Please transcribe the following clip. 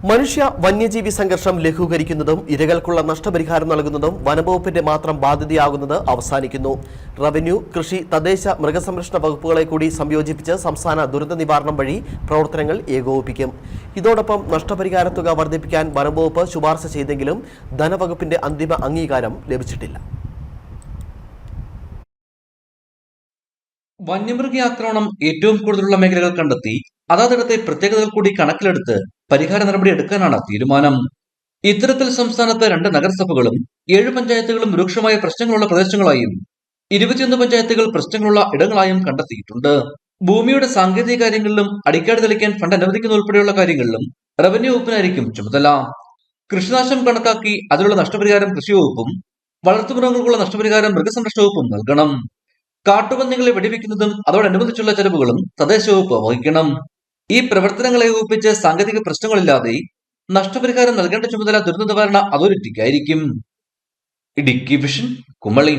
മനുഷ്യ വന്യജീവി സംഘർഷം ലഘൂകരിക്കുന്നതും ഇരകൾക്കുള്ള നഷ്ടപരിഹാരം നൽകുന്നതും വനംവകുപ്പിന്റെ മാത്രം ബാധ്യതയാകുന്നത് അവസാനിക്കുന്നു. റവന്യൂ, കൃഷി, തദ്ദേശ, മൃഗസംരക്ഷണ വകുപ്പുകളെ കൂടി സംയോജിപ്പിച്ച് സംസ്ഥാന ദുരന്ത നിവാരണം വഴി പ്രവർത്തനങ്ങൾ ഏകോപിപ്പിക്കും. ഇതോടൊപ്പം നഷ്ടപരിഹാര തുക വർദ്ധിപ്പിക്കാൻ വനംവകുപ്പ് ശുപാർശ ചെയ്തെങ്കിലും ധനവകുപ്പിന്റെ അന്തിമ അംഗീകാരം ലഭിച്ചിട്ടില്ല. വന്യമൃഗാക്രമണം ഏറ്റവും കൂടുതലുള്ള മേഖലകൾ കണ്ടെത്തി അതാതിടത്തെ പ്രത്യേകതകൾ കൂടി കണക്കിലെടുത്ത് പരിഹാര നടപടി എടുക്കാനാണ് തീരുമാനം. ഇത്തരത്തിൽ സംസ്ഥാനത്ത് 2 നഗരസഭകളും 7 പഞ്ചായത്തുകളും രൂക്ഷമായ പ്രശ്നങ്ങളുള്ള പ്രദേശങ്ങളായും 21 പഞ്ചായത്തുകൾ പ്രശ്നങ്ങളുള്ള ഇടങ്ങളായും കണ്ടെത്തിയിട്ടുണ്ട്. ഭൂമിയുടെ സാങ്കേതിക കാര്യങ്ങളിലും അടിക്കാട് തെളിക്കാൻ ഫണ്ട് അനുവദിക്കുന്ന ഉൾപ്പെടെയുള്ള കാര്യങ്ങളിലും റവന്യൂ വകുപ്പിനായിരിക്കും ചുമതല. കൃഷിനാശം കണക്കാക്കി അതിനുള്ള നഷ്ടപരിഹാരം കൃഷി വകുപ്പും വളർത്തുമൃഗങ്ങൾക്കുള്ള നഷ്ടപരിഹാരം മൃഗസംരക്ഷണ വകുപ്പും നൽകണം. കാട്ടുപന്നികളെ വെടിവെക്കുന്നതും അതോടനുബന്ധിച്ചുള്ള ചെലവുകളും തദ്ദേശ വകുപ്പ് വഹിക്കണം. ഈ പ്രവർത്തനങ്ങളെ ഏകോപിപ്പിച്ച് സാങ്കേതിക പ്രശ്നങ്ങളില്ലാതെ നഷ്ടപരിഹാരം നൽകേണ്ട ചുമതല ദുരന്ത നിവാരണ അതോറിറ്റിക്കായിരിക്കും. ഇടുക്കി വിഷൻ, കുമളി.